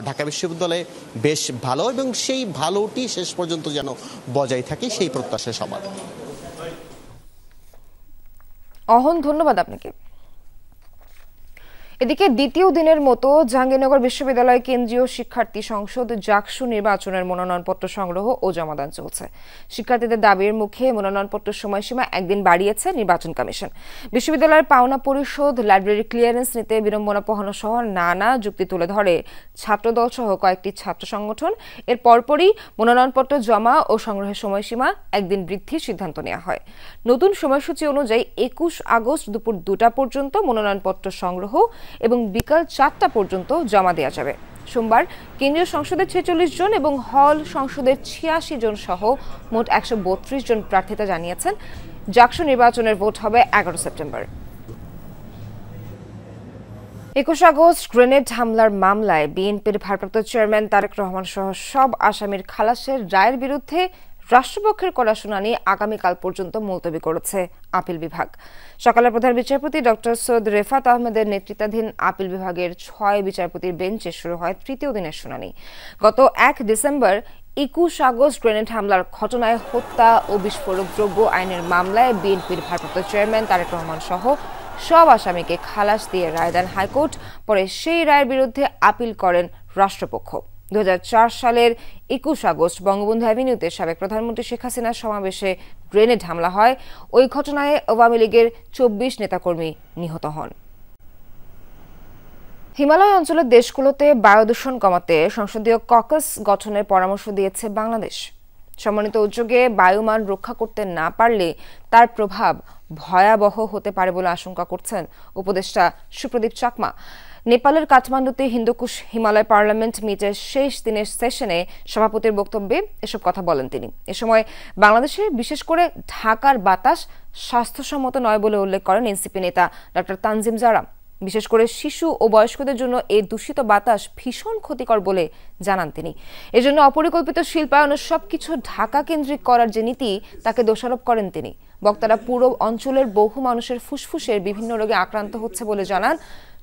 ঢাকা বিশ্ববিদ্যালয়ে বেশ ভালো এবং সেই ভালোটি শেষ পর্যন্ত যেন বজায় থাকে সেই প্রত্যাশা সবার। অহন, ধন্যবাদ আপনাকে। এদিকে দ্বিতীয় দিনের মতো জাহাঙ্গীরনগর বিশ্ববিদ্যালয় কেন্দ্রীয় শিক্ষার্থী সংসদ ডাকসু নির্বাচনের মনোনয়নপত্র সংগ্রহ ও জমাদান চলছে। শিক্ষার্থীদের দাবির মুখে মনোনয়নপত্রের সময়সীমা একদিন বাড়িয়েছে নির্বাচন কমিশন। বিশ্ববিদ্যালয়ের পাওনা পরিশোধ, লাইব্রেরি ক্লিয়ারেন্স নিতে বিড়ম্বনা পোহানো সহ নানা যুক্তি তুলে ধরে ছাত্রদল সহ কয়েকটি ছাত্র সংগঠন। এর পরপরই মনোনয়নপত্র জমা ও সংগ্রহের সময়সীমা একদিন বৃদ্ধির সিদ্ধান্ত নেওয়া হয়। নতুন সময়সূচি অনুযায়ী 21 আগস্ট দুপুর 2টা পর্যন্ত মনোনয়নপত্র সংগ্রহ এবং বিকাল 4টা পর্যন্ত জমা দেওয়া যাবে। সোমবার কেন্দ্রীয় সংসদের 46 জন এবং হল সংসদের 86 জন সহ মোট 132 জন প্রার্থিতা জানিয়েছেন। ডাকসু নির্বাচনের ভোট হবে 11 সেপ্টেম্বর। 21 আগস্ট গ্রেনেড হামলার মামলায় বিএনপির ভারপ্রাপ্ত চেয়ারম্যান তারেক রহমান সহ সব আসামির খালাসের রায়ের বিরুদ্ধে রাষ্ট্রপক্ষের করা শুনানি আগামীকাল পর্যন্ত মুলতবি করেছে আপিল বিভাগ। সকালে প্রধান বিচারপতি ডক্টর সৈয়দ রেফাত আহমেদের নেতৃত্বাধীন আপিল বিভাগের 6 বিচারপতির বেঞ্চে শুরু হয় তৃতীয় দিনের শুনানি। গত 1 ডিসেম্বর 21 আগস্ট গ্রেনেড হামলার ঘটনায় হত্যা ও বিস্ফোরক দ্রব্য আইনের মামলায় বিএনপির ভারপ্রাপ্ত চেয়ারম্যান তারেক রহমান সহ সব আসামিকে খালাস দিয়ে রায় দেন হাইকোর্ট। পরে সেই রায়ের বিরুদ্ধে আপিল করেন রাষ্ট্রপক্ষ। 2004 সালের 21 আগস্ট বঙ্গবন্ধু অ্যাভিনিউতে সাবেক প্রধানমন্ত্রী শেখ হাসিনার সমাবেশে গ্রেনেড হামলা হয়। ওই ঘটনায় আওয়ামী লীগের 24 নেতাকর্মী নিহত হন। হিমালয় অঞ্চলের দেশগুলোতে বায়ু দূষণ কমাতে সংসদীয় ককাস গঠনের পরামর্শ দিয়েছে বাংলাদেশ। সমন্বিত উদ্যোগে বায়ুমান রক্ষা করতে না পারলে তার প্রভাব ভয়াবহ হতে পারে বলে আশঙ্কা করছেন উপদেষ্টা সুপ্রদীপ চাকমা। নেপালের কাঠমান্ডুতে হিন্দুকুশ হিমালয় পার্লামেন্ট মিটের শেষ দিনের সেশনে সভাপতির বক্তব্যে এসব কথা বলেন তিনি। এ সময় বাংলাদেশে বিশেষ করে ঢাকার বাতাস স্বাস্থ্যসম্মত নয় বলে উল্লেখ করেন এনসিপি নেতা ডক্টর তানজিম জারা। বিশেষ করে শিশু ও বয়স্কদের জন্য এই দূষিত বাতাস ভীষণ ক্ষতিকর বলে জানান তিনি। এজন্য অপরিকল্পিত শিল্পায়নের সবকিছু ঢাকা কেন্দ্রিক করার যে নীতি তাকে দোষারোপ করেন তিনি। বক্তারা পুরো অঞ্চলের বহু মানুষের ফুসফুসের বিভিন্ন রোগে আক্রান্ত হচ্ছে বলে জানান।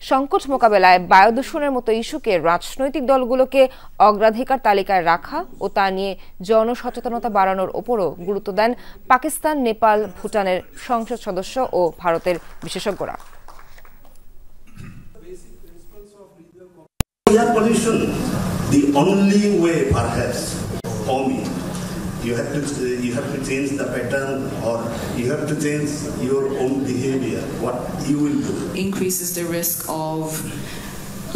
সংকট মোকাবেলায় বায়ু দূষণের মতো ইস্যুকে রাজনৈতিক দলগুলোকে অগ্রাধিকার তালিকায় রাখা ও তা নিয়ে জনসচেতনতা বাড়ানোর ওপরও গুরুত্ব দেন পাকিস্তান, নেপাল, ভুটানের সংসদ সদস্য ও ভারতের বিশেষজ্ঞরা। Air pollution, the only way perhaps for me, you have to change the pattern, or you have to change your own behavior, what you will do. Increases the risk of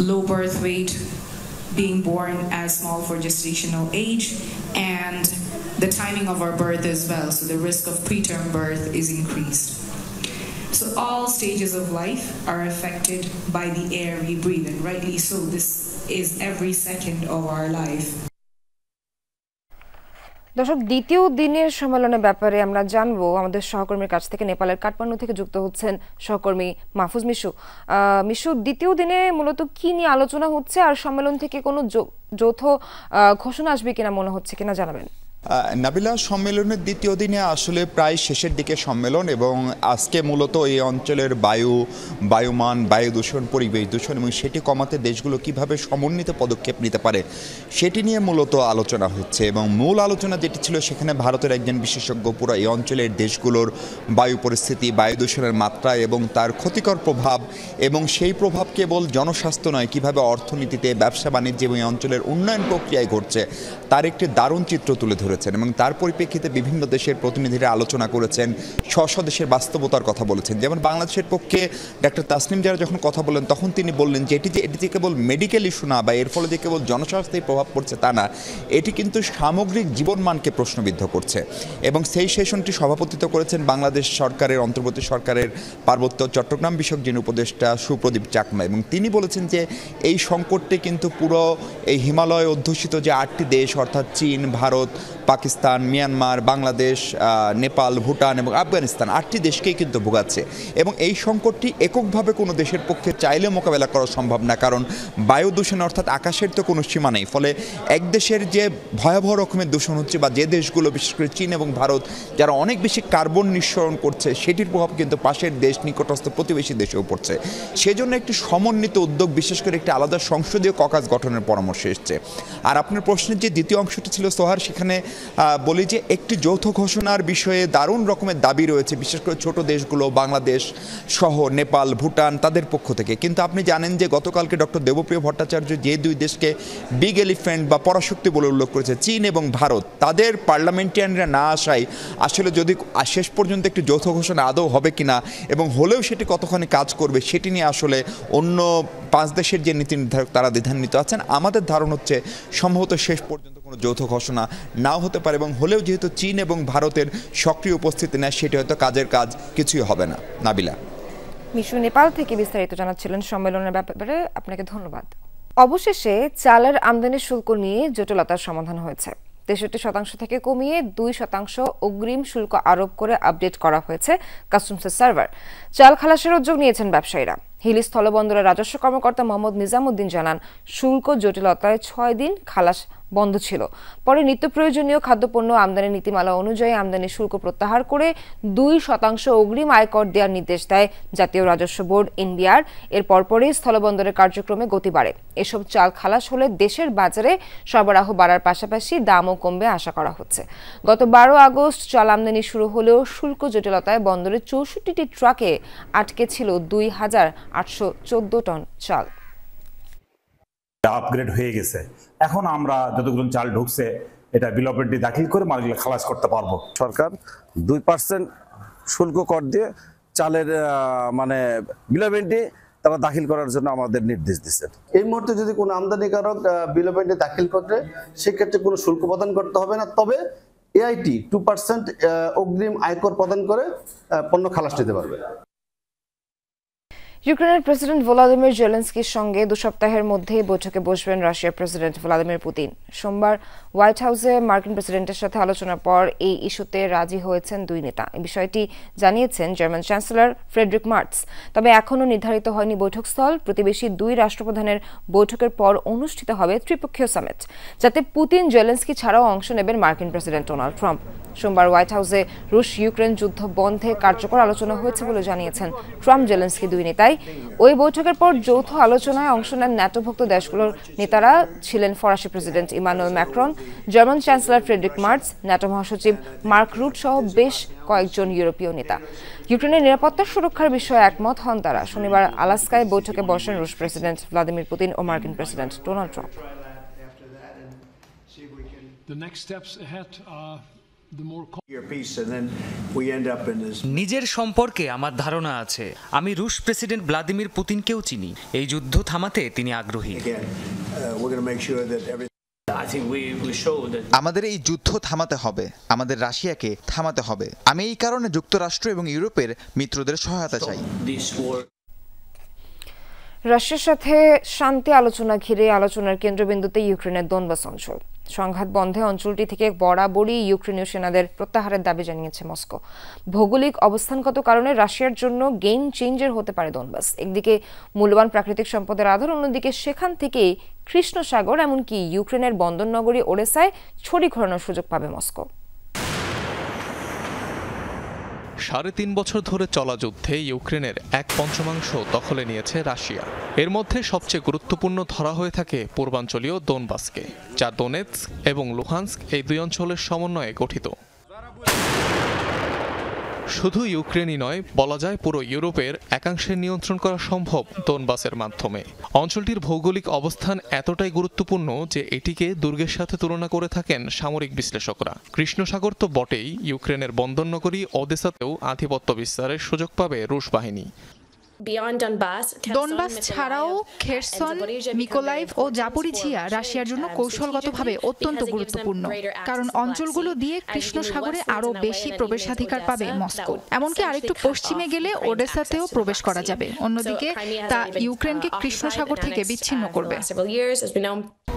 low birth weight, being born as small for gestational age, and the timing of our birth as well. So the risk of preterm birth is increased. So all stages of life are affected by the air we breathe, and rightly so. This is every second of our life. দর্শক, দ্বিতীয় দিনের সম্মেলনের ব্যাপারে আমরা জানবো আমাদের সহকর্মীর কাছ থেকে। নেপালের কাঠমান্ডু থেকে যুক্ত হচ্ছেন সহকর্মী মাহফুজ মিশু। মিশু, দ্বিতীয় দিনে মূলত কি নিয়ে আলোচনা হচ্ছে, আর সম্মেলন থেকে কোনো যৌথ ঘোষণা আসবে কিনা মনে হচ্ছে কিনা জানাবেন। নাবিলা, সম্মেলনের দ্বিতীয় দিনে আসলে প্রায় শেষের দিকে সম্মেলন, এবং আজকে মূলত এই অঞ্চলের বায়ুমান, বায়ু দূষণ, পরিবেশ দূষণ এবং সেটি কমাতে দেশগুলো কিভাবে সমন্বিত পদক্ষেপ নিতে পারে সেটি নিয়ে মূলত আলোচনা হচ্ছে। এবং মূল আলোচনা যেটি ছিল, সেখানে ভারতের একজন বিশেষজ্ঞ পুরো এই অঞ্চলের দেশগুলোর বায়ু পরিস্থিতি, বায়ু দূষণের মাত্রা এবং তার ক্ষতিকর প্রভাব, এবং সেই প্রভাব কেবল জনস্বাস্থ্য নয়, কিভাবে অর্থনীতিতে, ব্যবসা বাণিজ্য এবং এই অঞ্চলের উন্নয়ন প্রক্রিয়ায় ঘটছে তার একটি দারুণ চিত্র তুলে ধরেছেন। এবং তার পরিপ্রেক্ষিতে বিভিন্ন দেশের প্রতিনিধিরা আলোচনা করেছেন, স্বদেশের বাস্তবতার কথা বলেছেন। যেমন বাংলাদেশের পক্ষে ডক্টর তাসনিম জারা যখন কথা বলেন, তখন তিনি বললেন যে এটি যে কেবল মেডিকেল ইস্যু না, বা এর ফলে যে কেবল জনস্বাস্থ্যে প্রভাব পড়ছে তা না, এটি কিন্তু সামগ্রিক জীবনমানকে প্রশ্নবিদ্ধ করছে। এবং সেই সেশনটি সভাপতিত্ব করেছেন বাংলাদেশ সরকারের অন্তর্বর্তী সরকারের পার্বত্য চট্টগ্রাম বিষয়ক যিনি উপদেষ্টা সুপ্রদীপ চাকমা। এবং তিনি বলেছেন যে এই সংকটটি কিন্তু পুরো এই হিমালয় অধ্যুষিত যে 8টি দেশ, অর্থাৎ চীন, ভারত, পাকিস্তান, মিয়ানমার, বাংলাদেশ, নেপাল, ভুটান এবং আফগানিস্তান 8টি দেশকেই কিন্তু ভোগাচ্ছে। এবং এই সংকটটি এককভাবে কোনো দেশের পক্ষে চাইলে মোকাবেলা করা সম্ভব না, কারণ বায়ু দূষণ অর্থাৎ আকাশের তো কোনো সীমা নেই। ফলে এক দেশের যে ভয়াবহ রকমের দূষণ হচ্ছে, বা যে দেশগুলো বিশেষ করে চীন এবং ভারত যারা অনেক বেশি কার্বন নিঃসরণ করছে, সেটির প্রভাব কিন্তু পাশের দেশ, নিকটস্থ প্রতিবেশী দেশেও পড়ছে। সেজন্য একটি সমন্বিত উদ্যোগ, বিশেষ করে একটি আলাদা সংসদীয় ককাস গঠনের পরামর্শ এসছে। আর আপনার প্রশ্নের যে দ্বিতীয় অংশটি ছিল সোহার, সেখানে বলি যে একটি যৌথ ঘোষণার বিষয়ে দারুণ রকমের দাবি রয়েছে, বিশেষ করে ছোট দেশগুলো, বাংলাদেশ সহ নেপাল, ভুটান তাদের পক্ষ থেকে। কিন্তু আপনি জানেন যে গতকালকে ডক্টর দেবপ্রিয় ভট্টাচার্য যে দুই দেশকে বিগ এলিফ্যান্ট বা পরাশক্তি বলে উল্লেখ করেছে, চীন এবং ভারত, তাদের পার্লামেন্টারিয়ানরা না আসায় আসলে যদি শেষ পর্যন্ত একটি যৌথ ঘোষণা আদৌ হবে কিনা, এবং হলেও সেটি কতখানি কাজ করবে, সেটি নিয়ে আসলে অন্য 5 দেশের যে নীতি নির্ধারক তারা দ্বিধান্বিত আছেন। আমাদের ধারণা হচ্ছে সম্ভবত শেষ পর্যন্ত কোনো যৌথ ঘোষণা নাও হতে পারে, এবং হলেও যেহেতু চীন এবং ভারতের সক্রিয় উপস্থিতি নেয়, সেটি হয়তো কাজের কাজ কিছুই হবে না। নাবিলা, মিশু নেপাল থেকে বিস্তারিত জানাচ্ছিলেন সম্মেলনের ব্যাপারে, আপনাকে ধন্যবাদ। অবশেষে চালের আমদানি শুল্ক নিয়ে জটিলতার সমাধান হয়েছে। 63% থেকে কমিয়ে 2% অগ্রিম শুল্ক আরোপ করে আপডেট করা হয়েছে কাস্টমসের সার্ভার। চাল খালাসের উদ্যোগ নিয়েছেন ব্যবসায়ীরা। হিলি স্থলবন্দরের রাজস্ব কর্মকর্তা মোহাম্মদ নিজামুদ্দিন জানান, শুল্ক জটিলতায় 6 দিন খালাস বন্ধ ছিল। পরে নিত্য প্রয়োজনীয় খাদ্যপণ্য আমদানি নীতিমালা অনুযায়ী আমদানি শুল্ক প্রত্যাহার করে 2% অগ্রিম আয়কর দেওয়ার নির্দেশ দেয় জাতীয় রাজস্ব বোর্ড এনবিআর। এর পরপরই স্থলবন্দরের কার্যক্রমে গতি বাড়ে। এসব চাল খালাস হলে দেশের বাজারে সরবরাহ বাড়ার পাশাপাশি দামও কমবে আশা করা হচ্ছে। গত 12 আগস্ট চাল আমদানি শুরু হলেও শুল্ক জটিলতায় বন্দরে 64টি ট্রাকে আটকে ছিল 2814 টন চাল। আপগ্রেড হয়ে গেছে। এখন আমরা যতগুলো চাল ঢুকছে এটা বিল অফ পেমেন্ট দাখিল করে মালগুলো খালাস করতে পারবো। সরকার 2% শুল্ক কর দিয়ে চালের মানে বিল অফ পেমেন্ট তারা দাখিল করার জন্য আমাদের নির্দেশ দিচ্ছেন। এই মুহূর্তে যদি কোনো আমদানিকারক বিল অফ পেমেন্ট দাখিল করে সেক্ষেত্রে কোনো শুল্ক প্রদান করতে হবে না, তবে এআইটি 2% অগ্রিম আয়কর প্রদান করে পণ্য খালাস নিতে পারবে। ইউক্রেনের প্রেসিডেন্ট ভলোদিমির জেলেনস্কির সঙ্গে 2 সপ্তাহের মধ্যেই বৈঠকে বসবেন রাশিয়ার প্রেসিডেন্ট ভ্লাদিমির পুতিন। সোমবার হোয়াইট হাউসে মার্কিন প্রেসিডেন্টের সাথে আলোচনার পর এই ইস্যুতে রাজি হয়েছেন দুই নেতা। এই বিষয়টি জানিয়েছেন জার্মান চ্যান্সেলর ফ্রেডরিক মার্টস। তবে এখনও নির্ধারিত হয়নি বৈঠকস্থল। প্রতিবেশী দুই রাষ্ট্রপ্রধানের বৈঠকের পর অনুষ্ঠিত হবে ত্রিপক্ষীয় সামিট, যাতে পুতিন জেলেনস্কি ছাড়াও অংশ নেবেন মার্কিন প্রেসিডেন্ট ডোনাল্ড ট্রাম্প। সোমবার হোয়াইট হাউসে রুশ ইউক্রেন যুদ্ধ বন্ধে কার্যকর আলোচনা হয়েছে বলে জানিয়েছেন ট্রাম্প জেলেনস্কি দুই নেতাই। ওই বৈঠকের পর যৌথ আলোচনায় অংশ নেন ন্যাটোভুক্ত দেশগুলোর নেতারা ছিলেন ফরাসি president Emmanuel Macron, German chancellor Friedrich Merz, NATO মহাসচিব মার্ক রুট সহ বেশ কয়েকজন ইউরোপীয় নেতা। ইউক্রেনের নিরাপত্তা সুরক্ষার বিষয়ে একমত হন তারা। শনিবার আলাস্কায় বৈঠকে বসেন রুশ প্রেসিডেন্ট ভ্লাদিমির পুতিন ও মার্কিন প্রেসিডেন্ট ডোনাল্ড ট্রাম্প। নিজের সম্পর্কে আমার ধারণা আছে। আমি রুশ প্রেসিডেন্ট ভ্লাদিমির পুতিনকেও চিনি। এই যুদ্ধ থামাতে তিনি আগ্রহী। আমাদের এই যুদ্ধ থামাতে হবে, আমাদের রাশিয়াকে থামাতে হবে। আমি এই কারণে যুক্তরাষ্ট্র এবং ইউরোপের মিত্রদের সহায়তা চাই। রাশিয়ার সাথে শান্তি আলোচনা ঘিরে আলোচনার কেন্দ্রবিন্দুতে ইউক্রেনের দোনবাস অঞ্চল। সংঘাত বন্ধে অঞ্চলটি থেকে বরাবরই ইউক্রেনীয় সেনাদের প্রত্যাহারের দাবি জানিয়েছে মস্কো। ভৌগোলিক অবস্থানগত কারণে রাশিয়ার জন্য গেম চেঞ্জার হতে পারে দোনবাস। একদিকে মূল্যবান প্রাকৃতিক সম্পদের আধার, অন্যদিকে সেখান থেকেই কৃষ্ণ সাগর, এমনকি ইউক্রেনের বন্দরনগরী ওডেসায় ছড়ি ঘোরানোর সুযোগ পাবে মস্কো। 3.5 বছর ধরে চলা যুদ্ধে ইউক্রেনের 1/5 দখলে নিয়েছে রাশিয়া। এর মধ্যে সবচেয়ে গুরুত্বপূর্ণ ধরা হয়ে থাকে পূর্বাঞ্চলীয় দোনবাসকে, যা দোনেৎস্ক এবং লুহান্স্ক এই দুই অঞ্চলের সমন্বয়ে গঠিত। শুধু ইউক্রেনই নয়, বলা যায় পুরো ইউরোপের একাংশের নিয়ন্ত্রণ করা সম্ভব দোনবাসের মাধ্যমে। অঞ্চলটির ভৌগোলিক অবস্থান এতটাই গুরুত্বপূর্ণ যে এটিকে দুর্গের সাথে তুলনা করে থাকেন সামরিক বিশ্লেষকরা। কৃষ্ণসাগর তো বটেই, ইউক্রেনের বন্দরনগরী ওদেসাতেও আধিপত্য বিস্তারের সুযোগ পাবে রুশ বাহিনী। দোনবাস ছাড়াও খেরসন, মিকোলাইভ ও জাপোরিঝিয়া রাশিয়ার জন্য কৌশলগতভাবে অত্যন্ত গুরুত্বপূর্ণ, কারণ অঞ্চলগুলো দিয়ে কৃষ্ণ সাগরে আরও বেশি প্রবেশাধিকার পাবে মস্কো। এমনকি আরেকটু পশ্চিমে গেলে ওডেসাতেও প্রবেশ করা যাবে। অন্যদিকে তা ইউক্রেনকে কৃষ্ণ সাগর থেকে বিচ্ছিন্ন করবে।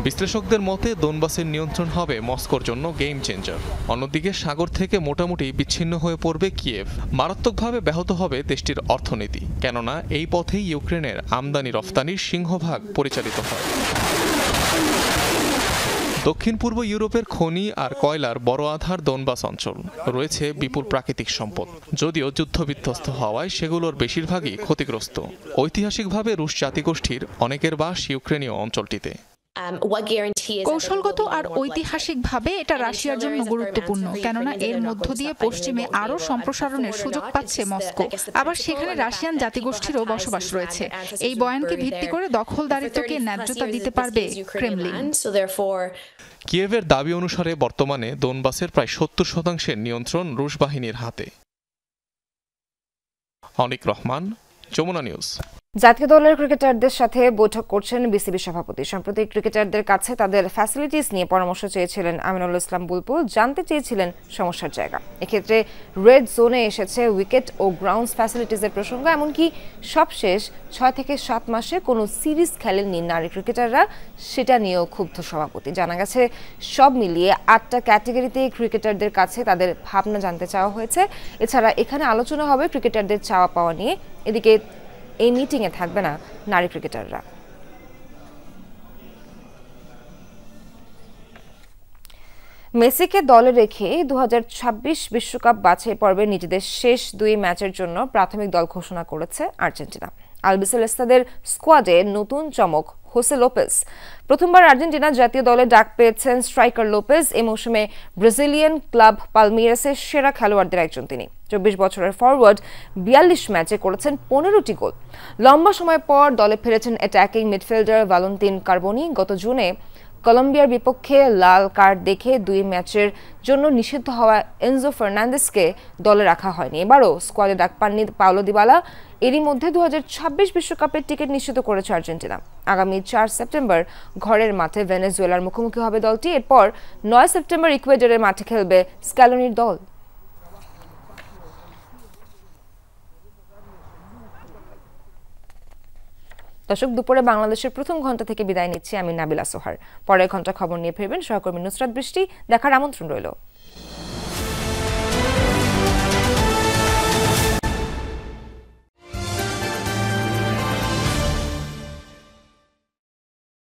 বিশ্লেষকদের মতে দোনবাসের নিয়ন্ত্রণ হবে মস্কোর জন্য গেম চেঞ্জার। অন্যদিকে সাগর থেকে মোটামুটি বিচ্ছিন্ন হয়ে পড়বে কিয়েভ। মারাত্মকভাবে ব্যাহত হবে দেশটির অর্থনীতি, কেননা এই পথেই ইউক্রেনের আমদানি রফতানির সিংহভাগ পরিচালিত হয়। দক্ষিণ পূর্ব ইউরোপের খনি আর কয়লার বড় আধার দোনবাস অঞ্চল। রয়েছে বিপুল প্রাকৃতিক সম্পদ, যদিও যুদ্ধবিধ্বস্ত হওয়ায় সেগুলোর বেশিরভাগই ক্ষতিগ্রস্ত। ঐতিহাসিকভাবে রুশ জাতিগোষ্ঠীর অনেকের বাস ইউক্রেনীয় অঞ্চলটিতে। কৌশলগত আর ঐতিহাসিকভাবে এটা রাশিয়ার জন্য গুরুত্বপূর্ণ, কেননা এর মধ্য দিয়ে পশ্চিমে আরও সম্প্রসারণের সুযোগ পাচ্ছে মস্কো। আবার সেখানে রাশিয়ান জাতিগোষ্ঠীরও বসবাস রয়েছে। এই বয়ানকে ভিত্তি করে দখলদারিত্বকে ন্যায্যতা দিতে পারবে ক্রেমলিন। কিয়েভের দাবি অনুসারে বর্তমানে দোনবাসের প্রায় 70% নিয়ন্ত্রণ রুশ বাহিনীর হাতে। অনিক রহমান, যমুনা নিউজ। জাতীয় দলের ক্রিকেটারদের সাথে বৈঠক করছেন বিসিবি সভাপতি। সম্প্রতি ক্রিকেটারদের কাছে তাদের ফ্যাসিলিটিস নিয়ে পরামর্শ চেয়েছিলেন আমিনুল ইসলাম বুলবুল, জানতে চেয়েছিলেন সমস্যার জায়গা। এক্ষেত্রে রেড জোনে এসেছে উইকেট ও গ্রাউন্ডস ফ্যাসিলিটিসের প্রসঙ্গ। এমনকি সবশেষ 6 থেকে 7 মাসে কোনো সিরিজ খেলেননি নারী ক্রিকেটাররা, সেটা নিয়েও ক্ষুব্ধ সভাপতি। জানা গেছে সব মিলিয়ে 8টা ক্যাটাগরিতে ক্রিকেটারদের কাছে তাদের ভাবনা জানতে চাওয়া হয়েছে। এছাড়া এখানে আলোচনা হবে ক্রিকেটারদের চাওয়া পাওয়া নিয়ে। এদিকে এই মিটিংয়ে থাকবে না নারী ক্রিকেটাররা। মেসিকে দলে রেখে 2026 বিশ্বকাপ বাছাই পর্বে নিজেদের শেষ 2 ম্যাচের জন্য প্রাথমিক দল ঘোষণা করেছে আর্জেন্টিনা। আলবিসেলেস্তাদের স্কোয়াডে নতুন চমক হোসে লোপেজ। প্রথমবার আর্জেন্টিনা জাতীয় দলে ডাক পেয়েছেন স্ট্রাইকার লোপেজ। এই মৌসুমে ব্রাজিলিয়ান ক্লাব পালমিরাসের সেরা খেলোয়াড়দের একজন তিনি। 24 বছরের ফরওয়ার্ড 42 ম্যাচে করেছেন 15টি গোল। লম্বা সময় পর দলে ফিরেছেন অ্যাটাকিং মিডফিল্ডার ভ্যালেন্তিন কার্বনি। গত জুনে কলম্বিয়ার বিপক্ষে লাল কার্ড দেখে 2 ম্যাচের জন্য নিষিদ্ধ হওয়া এনজো ফার্নান্দেসকে দলে রাখা হয়নি। এবারও স্কোয়াডে ডাক পাননি পাওলো দিবালা। এরই মধ্যে 2026 বিশ্বকাপের টিকিট নিশ্চিত করেছে আর্জেন্টিনা। আগামী 4 সেপ্টেম্বর ঘরের মাঠে ভেনেজুয়েলার মুখোমুখি হবে দলটি। এরপর 9 সেপ্টেম্বর ইকুয়েডরের মাঠে খেলবে স্ক্যালোনির দল। দর্শক, দুপুরে বাংলাদেশের প্রথম ঘন্টা থেকে বিদায় নিচ্ছি আমি নাবিলা সোহার। পরের ঘন্টা খবর নিয়ে ফিরবেন সহকর্মী নুসরাত বৃষ্টি। দেখার আমন্ত্রণ রইল।